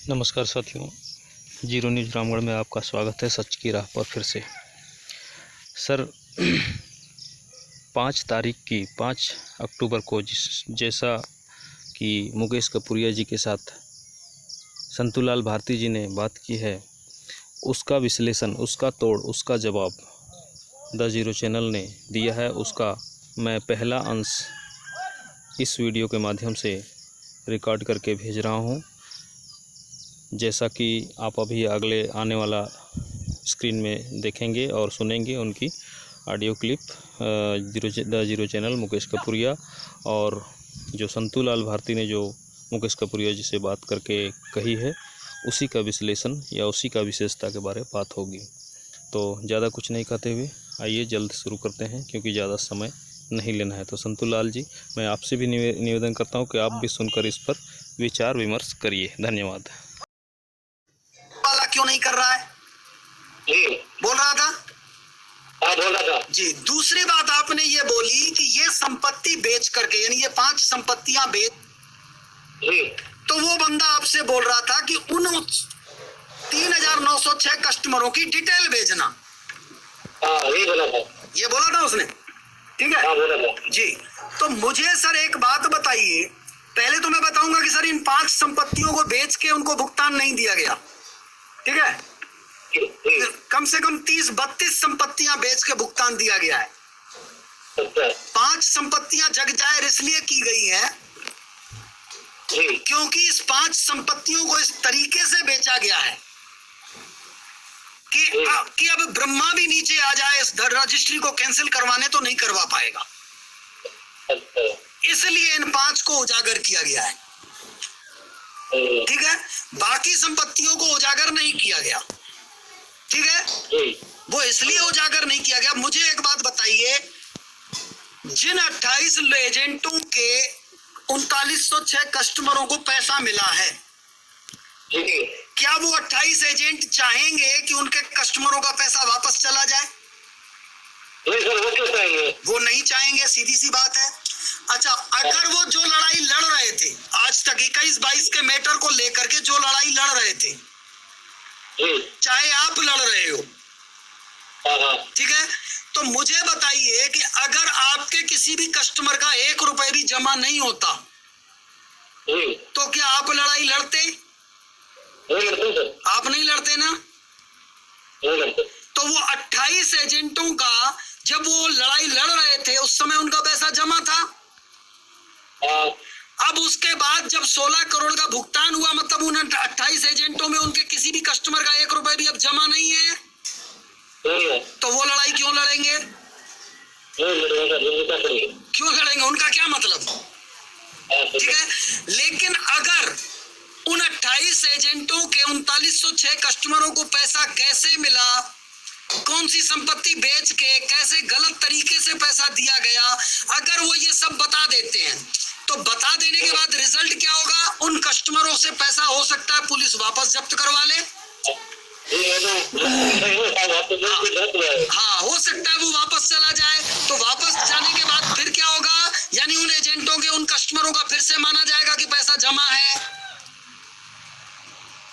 नमस्कार साथियों, zero news Ramgarh में आपका स्वागत है। सच की राह पर फिर से सर 5 अक्टूबर को जैसा कि मुकेश कपुरिया जी के साथ संतूलाल भारती जी ने बात की है, उसका विश्लेषण, उसका तोड़, उसका जवाब द जीरो चैनल ने दिया है। उसका मैं पहला अंश इस वीडियो के माध्यम से रिकॉर्ड करके भेज रहा हूँ। जैसा कि आप अभी अगले आने वाला स्क्रीन में देखेंगे और सुनेंगे उनकी audio clip the zero channel Mukesh Kapuriya, और जो संतूलाल भारती ने जो मुकेश कपुरिया जी से बात करके कही है, उसी का विश्लेषण या उसी का विशेषता के बारे में बात होगी। तो ज़्यादा कुछ नहीं कहते हुए आइए जल्द शुरू करते हैं, क्योंकि ज़्यादा समय नहीं लेना है। तो संतूलाल जी, मैं आपसे भी निवेदन करता हूं कि आप भी सुनकर इस पर विचार विमर्श करिए। धन्यवाद। वाला क्यों नहीं कर रहा है? जी बोल रहा था। हाँ, बोल रहा था जी। दूसरी बात आपने ये बोली कि ये संपत्ति बेच करके, यानी ये 5 संपत्तियां बेच, जी तो वो बंदा आपसे बोल रहा था कि उन 3906 कस्टमरों की डिटेल भेजना। हाँ, यही बोला था। ये बोला था उसने, ठीक है? हाँ, बोला था जी। तो मुझे सर एक बात बताइए, पहले तो मैं बताऊंगा कि सर इन 5 संपत्तियों को बेच के उनको भुगतान नहीं दिया गया, ठीक है? जी। कम से कम 30-32 संपत्तियां बेच के भुगतान दिया गया है। अच्छा 5 संपत्तियां जग जाहिर इसलिए की गई हैं जी क्योंकि इस 5 संपत्तियों को इस तरीके से बेचा गया है कि अब ब्रह्मा भी नीचे आ जाए इस रजिस्ट्री को कैंसिल करवाने तो नहीं करवा पाएगा। अच्छा इसलिए इन 5 को उजागर किया गया है, ठीक है? बाकी संपत्तियों को उजागर नहीं किया गया, ठीक है? जी वो इसलिए उजागर नहीं किया गया। मुझे एक बात बताइए, जिन 28 एजेंटों के 3906 कस्टमरों को पैसा मिला है, जी क्या वो 28 एजेंट चाहेंगे कि उनके कस्टमरों का पैसा वापस चला जाए? नहीं सर, वो क्यों चाहेंगे? वो नहीं चाहेंगे, सीधी सी बात है। अच्छा, अगर वो जो लड़ाई लड़ रहे थे आज तक 21-22 के मैटर को लेकर के, जो लड़ाई लड़ रहे थे, जी चाहे आप लड़ रहे हो, हाँ, ठीक है, तो मुझे बताइए कि अगर आपके किसी भी कस्टमर का 1 रुपए भी जमा नहीं होता जी तो क्या आप लड़ाई लड़ते? नहीं लड़ते सर, आप नहीं लड़ते ना। नहीं लड़ते। तो वो 28 एजेंटों का जब वो लड़ाई लड़ रहे थे उस समय उनका पैसा जमा था। हाँ, अब उसके बाद जब 16 करोड़ का भुगतान हुआ, मतलब उन 28 एजेंटों में उनके किसी भी कस्टमर का 1 रुपए भी अब जमा नहीं है, नहीं है, तो वो लड़ाई क्यों लड़ेंगे? नहीं लड़ेंगे सर, ये क्या करेंगे? क्यों लड़ेंगे? उनका क्या मतलब? हाँ, ठीक है। लेकिन अगर उन 28 एजेंटों के 3906 कस्टमरों को पैसा कैसे मिला, कौन सी संपत्ति बेच के, कैसे गलत तरीके से पैसा दिया गया, अगर वो ये सब बता देते हैं, तो बता देने के बाद रिजल्ट क्या होगा? उन कस्टमरों से पैसा हो सकता है पुलिस वापस जब्त करवा ले। हाँ, हो सकता है वो वापस चला जाए। तो वापस जाने के बाद फिर क्या होगा? यानी उन एजेंटों के, उन कस्टमरों का फिर से माना जाएगा कि पैसा जमा है।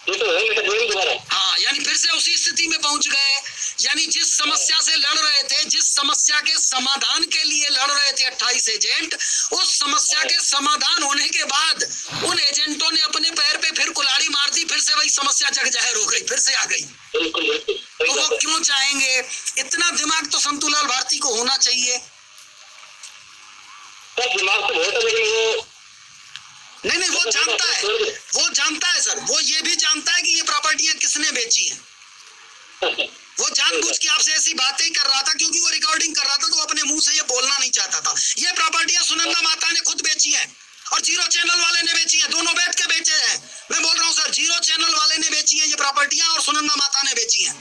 हाँ, यानी फिर से उसी स्थिति में पहुंच गए। यानी जिस समस्या से लड़ रहे थे, जिस समस्या के समाधान के लिए लड़ रहे थे 28 एजेंट, उस समस्या के समाधान होने के बाद उन एजेंटों ने अपने पैर पे फिर कुल्हाड़ी मार दी, फिर से वही समस्या जग जाहिर हो गई, फिर से आ गई। तो वो क्यों चाहेंगे? इतना दिमाग तो संतूलाल भारती को होना चाहिए। दिमाग तो बहुत है, लेकिन वो नहीं, वो जानता है, वो जानता है सर, वो ये भी जानता है कि ये प्रॉपर्टियां किसने बेची हैं। वो जानबूझ के आपसे ऐसी बातें कर रहा था क्योंकि वो रिकॉर्डिंग कर रहा था, तो अपने मुंह से ये बोलना नहीं चाहता था। ये प्रॉपर्टियां सुनंदा माता ने खुद बेची हैं और जीरो चैनल वाले ने बेची हैं, दोनों बैठ के बेचे हैं। मैं बोल रहा हूँ सर, जीरो चैनल वाले ने बेची हैं ये प्रॉपर्टियां और सुनंदा माता ने बेची हैं।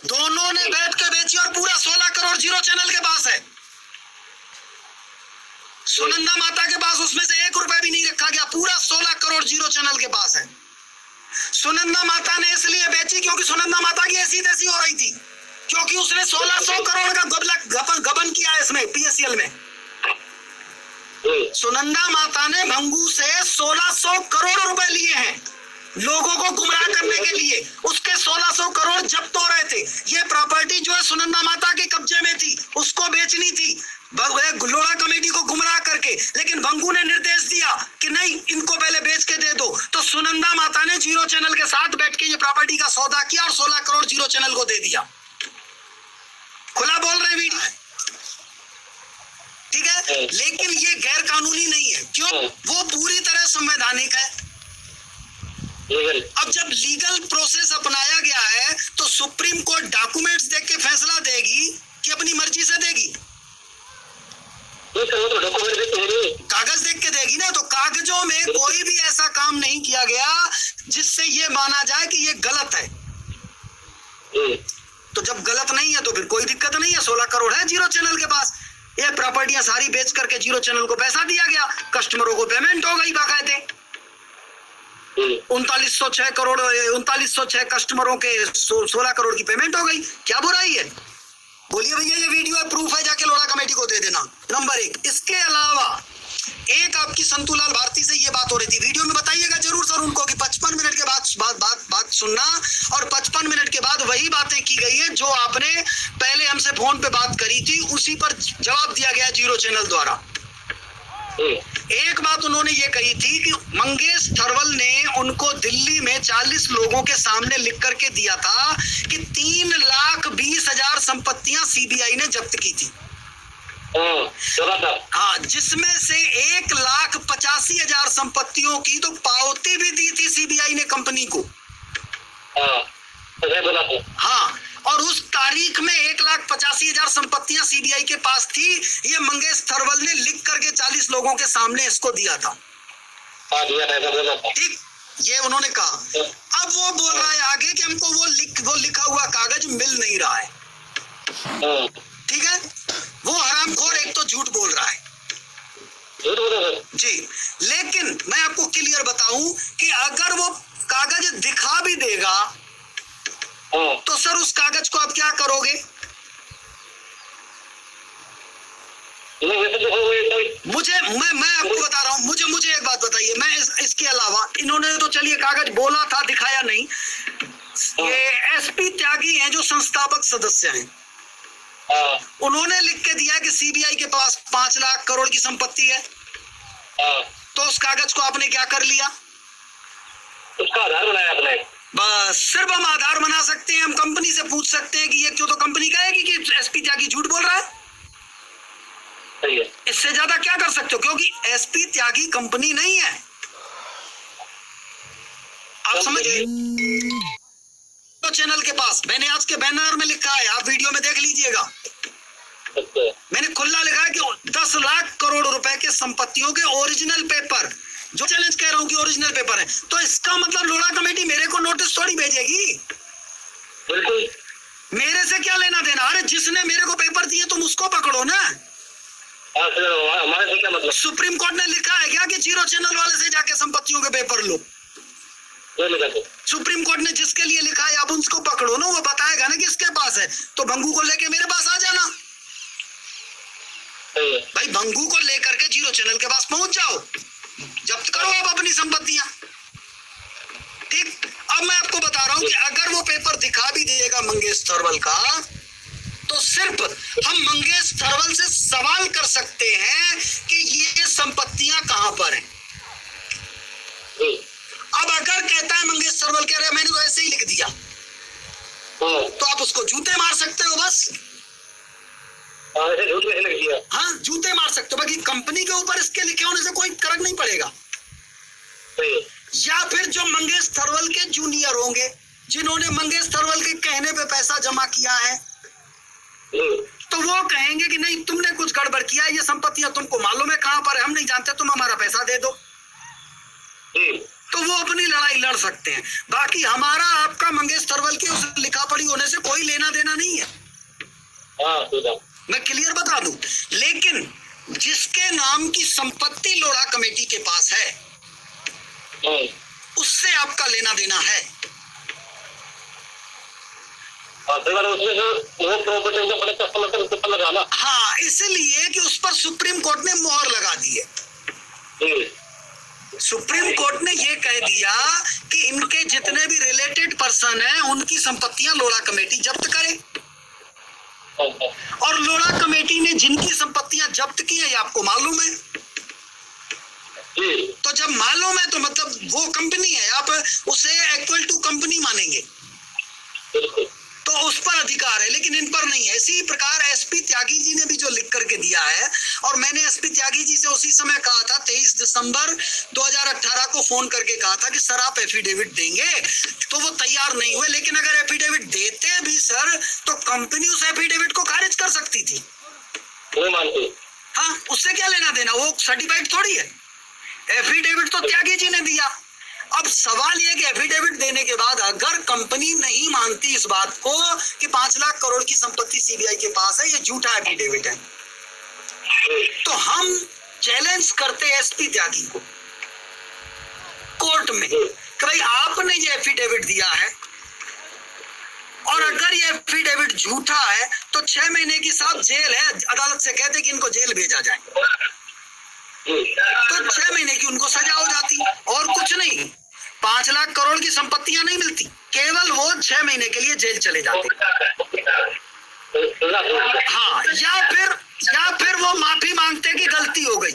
दोनों ने बैठ के बेची और पूरा 16 करोड़ जीरो चैनल के पास है। सुनंदा माता के पास उसमें से 1 रुपए भी नहीं रखा गया, पूरा 16 करोड़ जीरो चैनल के पास है। सुनंदा माता ने इसलिए बेची क्योंकि सुनंदा माता की ऐसी तैसी हो रही थी, क्योंकि उसने 1600 करोड़ का गबन किया है इसमें, पीएससीएल में। सुनंदा माता ने भंगू से 1600 करोड़ रुपए लिए हैं लोगों को गुमराह करने के लिए। उसके 1600 करोड़ जब्त हो रहे थे। ये प्रॉपर्टी जो है सुनंदा माता के कब्जे में थी, उसको बेचनी थी लोढ़ा कमेटी को गुमराह करके, लेकिन भंगू ने निर्देश दिया कि नहीं, इनको पहले बेच के दे दो। तो सुनंदा माता ने जीरो चैनल के साथ बैठ के ये प्रॉपर्टी का सौदा किया और 16 करोड़ जीरो चैनल को दे दिया। खुला बोल रहे वीडियो है, ठीक है। लेकिन ये गैर कानूनी नहीं है, क्यों? वो पूरी तरह संवैधानिक है। अब जब लीगल प्रोसेस अपनाया गया है तो सुप्रीम कोर्ट डॉक्यूमेंट्स देख के फैसला देगी कि अपनी मर्जी से देगी? कागज देख के देगी ना। तो कागजों में कोई भी ऐसा काम नहीं किया गया जिससे ये माना जाए कि ये गलत है। तो जब गलत नहीं है तो फिर कोई दिक्कत नहीं है। 16 करोड़ है जीरो चैनल के पास। ये प्रॉपर्टियां सारी बेच करके जीरो चैनल को पैसा दिया गया, कस्टमरों को पेमेंट हो गई बाकायदे। 3906 करोड़ 3906 कस्टमरों के 16 करोड़ की पेमेंट हो गई। क्या बुराई है? बोलिए भैया, ये वीडियो है, प्रूफ है, जाके लोढ़ा कमेटी को दे देना। नंबर 1। इसके अलावा एक आपकी संतूलाल भारती से ये बात हो रही थी, वीडियो में बताइएगा जरूर सर उनको कि 55 मिनट के बाद बात सुनना, और 55 मिनट के बाद वही बातें की गई है जो आपने पहले हमसे फोन पे बात करी थी, उसी पर जवाब दिया गया जीरो चैनल द्वारा। एक बात उन्होंने ये कही थी कि मंगेश थर्वल ने उनको दिल्ली में 40 लोगों के सामने लिख करके दिया था कि 3,20,000 संपत्तियां सीबीआई ने जब्त की थी। हाँ, जिसमें से 1,85,000 संपत्तियों की तो पावती भी दी थी सीबीआई ने कंपनी को। हाँ, और उस तारीख में 1,85,000 संपत्तियां सीबीआई के पास थी। ये मंगेश थर्वल ने लिख करके 40 लोगों के सामने इसको दिया था। ठीक, ये उन्होंने कहा। अब वो बोल रहा है आगे कि हमको वो लिखा हुआ कागज मिल नहीं रहा है। ठीक है, वो हरामखोर एक तो झूठ बोल रहा है जी। लेकिन मैं आपको क्लियर बताऊं कि अगर वो कागज दिखा भी देगा तो सर उस कागज को आप क्या करोगे? मैं आपको बता रहा हूँ। मुझे एक बात बताइए, मैं इसके अलावा इन्होंने तो चलिए कागज बोला था, दिखाया नहीं। ये एसपी त्यागी हैं जो संस्थापक सदस्य हैं, उन्होंने लिख के दिया कि सीबीआई के पास 5 लाख करोड़ की संपत्ति है। तो उस कागज को आपने क्या कर लिया? उसका आधार बनाया आपने। बस सिर्फ हम आधार बना सकते हैं। हम कंपनी से पूछ सकते हैं कि ये क्यों, तो कंपनी कहेगी कि एसपी त्यागी झूठ बोल रहा है। सही है। इससे ज्यादा क्या कर सकते हो? क्योंकि एसपी त्यागी कंपनी नहीं है। आप समझिए, तो चैनल के पास मैंने आज के बैनर में लिखा है, आप वीडियो में देख लीजिएगा। मैंने खुला लिखा है कि 10 लाख करोड़ रुपए के संपत्तियों के ओरिजिनल पेपर, जो चैलेंज कह रहा हूं कि ओरिजिनल पेपर है। तो इसका मतलब लोढ़ा कमेटी मेरे को नोटिस थोड़ी भेजेगी। बिल्कुल, मेरे से क्या लेना देना? अरे जिसने मेरे को पेपर दिए तुम उसको पकड़ो ना। हमारे से क्या मतलब? सुप्रीम कोर्ट ने लिखा है क्या कि जीरो चैनल वाले से जाके संपत्तियों के पेपर लो? सुप्रीम कोर्ट ने जिसके लिए लिखा है आप उसको पकड़ो ना, वो बताएगा ना किसके पास है। तो भंगू को लेके मेरे पास आ जाना भाई, भंगू को लेकर के जीरो चैनल के पास पहुंच जाओ, जब्त करो आप अपनी संपत्तियां। ठीक, अब मैं आपको बता रहा हूं कि अगर वो पेपर दिखा भी देगा मंगेश थर्वल का, तो सिर्फ हम मंगेश थर्वल से सवाल कर सकते हैं कि ये संपत्तियां कहां पर हैं। अब अगर कहता है मंगेश थर्वल कह रहे मैंने तो ऐसे ही लिख दिया, तो आप उसको जूते मार सकते हो बस। हाँ, जूते मार सकते हो, बाकी कंपनी के ऊपर इसके लिखे होने से कोई फर्क नहीं पड़ेगा। या फिर जो मंगेश थर्वल के जूनियर होंगे, जिन्होंने मंगेश थर्वल के कहने पे पैसा जमा किया है, तो वो कहेंगे कि नहीं तुमने कुछ गड़बड़ किया, ये संपत्तियां तुमको मालूम है कहां पर है, हम नहीं जानते, तुम हमारा पैसा दे दो। तो वो अपनी लड़ाई लड़ सकते हैं। बाकी हमारा आपका मंगेश थर्वल की उस लिखा पढ़ी होने से कोई लेना देना नहीं है। मैं क्लियर बता दूं। लेकिन जिसके नाम की संपत्ति लोढ़ा कमेटी के पास है, उससे आपका लेना देना है। हाँ, इसलिए कि उस पर सुप्रीम कोर्ट ने मोहर लगा दी है। जी सुप्रीम कोर्ट ने ये कह दिया कि इनके जितने भी रिलेटेड पर्सन हैं उनकी संपत्तियां लोढ़ा कमेटी जब्त करे। और लोढ़ा कमेटी ने जिनकी संपत्तियां जब्त की है ये आपको मालूम है। जी तो जब मालूम है तो मतलब वो कंपनी है, आप उसे इक्वल टू कंपनी मानेंगे, बिल्कुल तो उस पर अधिकार है, लेकिन इन पर नहीं है। इसी प्रकार एसपी त्यागी जी ने भी जो लिख करके दिया है, और मैंने एसपी त्यागी जी से उसी समय कहा था 23 दिसंबर 2018 को फोन करके कहा था कि सर आप एफिडेविट देंगे, तो वो तैयार नहीं हुए। लेकिन अगर एफिडेविट देते भी सर तो कंपनी उस एफिडेविट को खारिज कर सकती थी। वो मानते हाँ, उससे क्या लेना देना, वो सर्टिफाइड थोड़ी है। एफिडेविट तो त्यागी जी ने दिया। अब सवाल यह कि एफिडेविट देने के बाद अगर कंपनी नहीं मानती इस बात को कि 5 लाख करोड़ की संपत्ति सीबीआई के पास है, ये झूठा एफिडेविट है, तो हम चैलेंज करते हैं एसपी त्यागी को कोर्ट में कि भाई आपने ये एफिडेविट दिया है, और अगर ये एफिडेविट झूठा है तो 6 महीने की साहब जेल है। अदालत से कहते कि इनको जेल भेजा जाए, तो 6 महीने की उनको सजा हो जाती, और कुछ नहीं। 5 लाख करोड़ की संपत्तियां नहीं मिलती, केवल वो 6 महीने के लिए जेल चले जाते। हाँ, या फिर वो माफी मांगते कि गलती हो गई,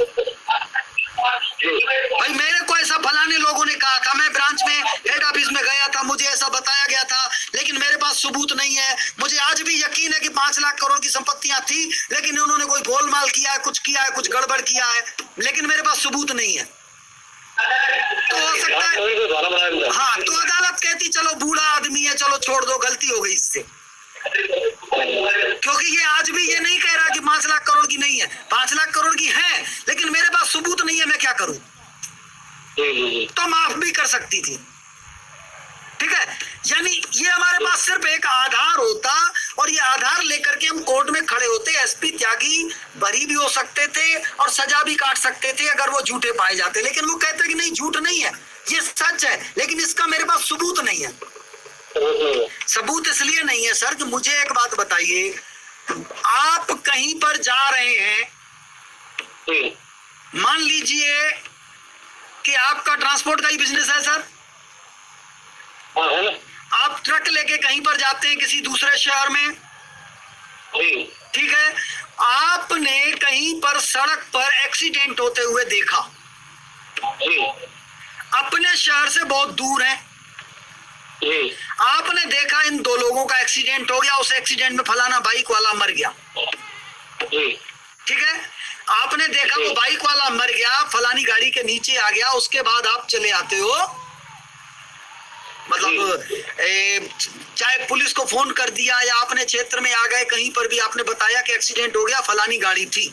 भाई मेरे को ऐसा फलाने लोगों ने कहा था, मैं ब्रांच में हेड ऑफिस में गया था, मुझे ऐसा बताया गया था, लेकिन मेरे पास सबूत नहीं है। मुझे आज भी यकीन है कि 5 लाख करोड़ की संपत्तियां थी, लेकिन उन्होंने कोई गोलमाल किया है, कुछ गड़बड़ किया है, लेकिन मेरे पास सबूत नहीं है। तो हो सकता है हाँ, तो अदालत कहती चलो बूढ़ा आदमी है, चलो छोड़ दो, गलती हो गई इससे, क्योंकि ये आज भी ये नहीं कह रहा कि 5 लाख करोड़ की नहीं है, 5 लाख करोड़ की है, लेकिन मेरे पास सबूत नहीं है, मैं क्या करूं। तो माफ भी कर सकती थी, ठीक है। यानी ये हमारे पास सिर्फ एक आधार होता, और ये आधार लेकर के हम कोर्ट में खड़े होते। एसपी त्यागी बरी भी हो सकते थे और सजा भी काट सकते थे अगर वो झूठे पाए जाते, लेकिन वो कहते कि नहीं झूठ नहीं है, ये सच है, लेकिन इसका मेरे पास सबूत नहीं है। सबूत इसलिए नहीं है सर कि मुझे एक बात बताइए, आप कहीं पर जा रहे हैं, मान लीजिए कि आपका ट्रांसपोर्ट का ही बिजनेस है सर, आप ट्रक लेके कहीं पर जाते हैं किसी दूसरे शहर में, ठीक है, आपने कहीं पर सड़क पर एक्सीडेंट होते हुए देखा, अपने शहर से बहुत दूर है, आपने देखा इन 2 लोगों का एक्सीडेंट हो गया, उस एक्सीडेंट में फलाना बाइक वाला मर गया, ठीक है, आपने देखा वो बाइक वाला मर गया, फलानी गाड़ी के नीचे आ गया, उसके बाद आप चले आते हो, मतलब चाहे पुलिस को फोन कर दिया या अपने क्षेत्र में आ गए, कहीं पर भी आपने बताया कि एक्सीडेंट हो गया, फलानी गाड़ी थी,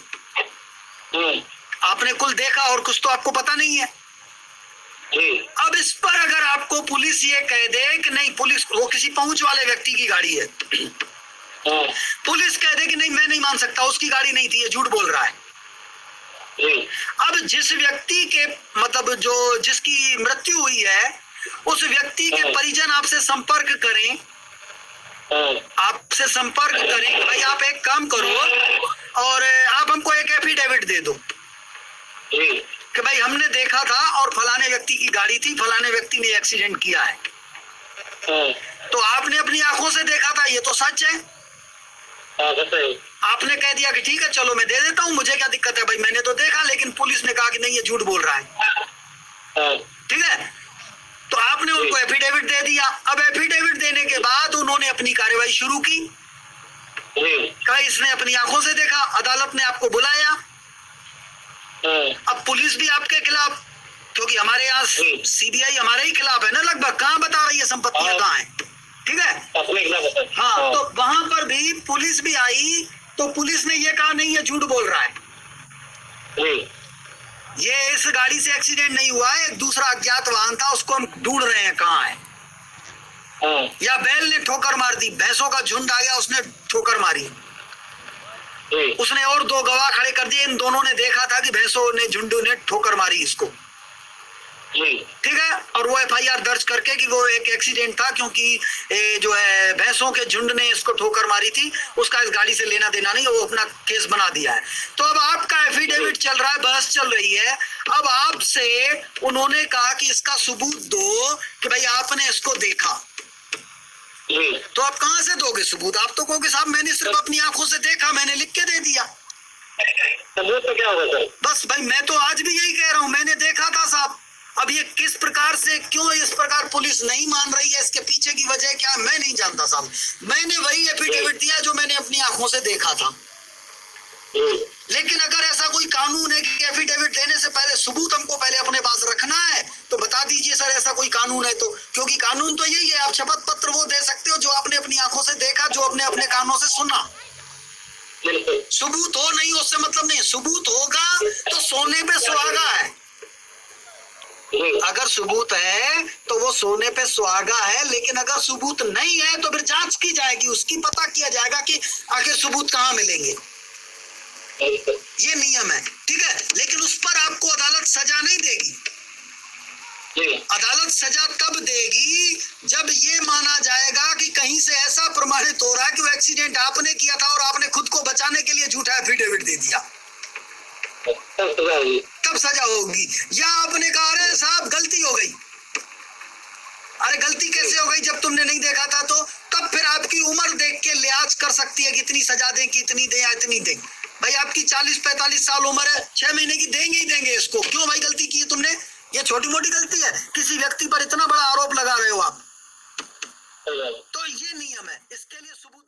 आपने कुल देखा और कुछ तो आपको पता नहीं है। अब इस पर अगर आपको पुलिस ये कह दे कि नहीं, पुलिस वो किसी पहुंच वाले व्यक्ति की गाड़ी है, पुलिस कह दे कि नहीं मैं नहीं मान सकता, उसकी गाड़ी नहीं थी, ये झूठ बोल रहा है। अब जिस व्यक्ति के मतलब जो जिसकी मृत्यु हुई है, उस व्यक्ति के परिजन आपसे संपर्क करें, भाई आप एक काम करो और आप हमको एक एफिडेविट दे दो कि भाई हमने देखा था और फलाने व्यक्ति की गाड़ी थी, फलाने व्यक्ति ने एक्सीडेंट किया है, तो आपने अपनी आंखों से देखा था, ये तो सच है। आपने कह दिया कि ठीक है चलो मैं दे देता हूँ, मुझे क्या दिक्कत है, भाई मैंने तो देखा, लेकिन पुलिस ने कहा कि नहीं ये झूठ बोल रहा है, ठीक है, तो आपने उनको एफिडेविट दे दिया। अब एफिडेविट देने के बाद उन्होंने अपनी कार्रवाई शुरू की, कहा इसने अपनी आंखों से देखा, अदालत ने आपको बुलाया, अब पुलिस भी आपके खिलाफ, क्योंकि हमारे यहाँ सीबीआई हमारे ही खिलाफ है ना लगभग, कहाँ बता रही है संपत्तियां कहाँ है, ठीक है, हाँ, तो वहां पर भी पुलिस भी आई, तो पुलिस ने ये कहा नहीं ये झूठ बोल रहा है, ये इस गाड़ी से एक्सीडेंट नहीं हुआ है, एक दूसरा अज्ञात वाहन था, उसको हम ढूंढ रहे हैं कहाँ है, या बैल ने ठोकर मार दी, भैंसों का झुंड आ गया, उसने ठोकर मारी, उसने और 2 गवाह खड़े कर दिए, इन दोनों ने देखा था कि भैंसों ने झुंड ने ठोकर मारी इसको, जी ठीक है, और वो एफआईआर दर्ज करके कि वो एक एक्सीडेंट था, क्योंकि जो है भैंसों के झुंड ने इसको ठोकर मारी थी, उसका इस गाड़ी से लेना देना नहीं, वो अपना केस बना दिया है। तो अब आपका एफिडेविट चल रहा है, बहस चल रही है। अब आपसे उन्होंने कहा कि इसका सबूत दो कि भाई आपने इसको देखा, जी तो आप कहां से दोगे सबूत? आप तो कहोगे साहब मैंने सिर्फ अपनी आंखों से देखा, मैंने लिख के दे दिया। सबूत तो क्या होगा सर? बस भाई मैं तो आज भी यही कह रहा हूं, मैंने देखा था साहब। अब ये किस प्रकार से, क्यों इस प्रकार पुलिस नहीं मान रही है, इसके पीछे की वजह क्या है, मैं नहीं जानता साहब। मैंने वही एफिडेविट दिया जो मैंने अपनी आंखों से देखा था। लेकिन अगर ऐसा कोई कानून है कि एफिडेविट देने से पहले सबूत हमको पहले अपने पास रखना है, तो बता दीजिए सर, ऐसा कोई कानून है तो। क्योंकि कानून तो यही है, आप शपथ पत्र वो दे सकते हो जो आपने अपनी आंखों से देखा, जो आपने अपने कानों से सुना। सबूत हो नहीं उससे मतलब नहीं, सबूत होगा तो सोने पे सुहागा है। अगर सबूत है तो वो सोने पे सुहागा है, लेकिन अगर सबूत नहीं है तो फिर जांच की जाएगी, उसकी पता किया जाएगा कि आखिर सबूत कहाँ मिलेंगे। ये नियम है, ठीक है। लेकिन उस पर आपको अदालत सजा नहीं देगी। अदालत सजा तब देगी जब ये माना जाएगा कि कहीं से ऐसा प्रमाणित हो रहा है कि वो एक्सीडेंट आपने किया था और आपने खुद को बचाने के लिए झूठा एफिडेविट दे दिया, तब सजा होगी। या आपने कहा अरे साहब गलती हो गई, अरे गलती कैसे हो गई जब तुमने नहीं देखा था, तो तब फिर आपकी उम्र देख के लिहाज कर सकती है कि इतनी सजा दें कि इतनी दें या इतनी दें। भाई आपकी 40-45 साल उम्र है, 6 महीने की देंगे ही देंगे इसको। क्यों भाई गलती की है तुमने, ये छोटी मोटी गलती है, किसी व्यक्ति पर इतना बड़ा आरोप लगा रहे हो आप, तो ये नियम है, इसके लिए सबूत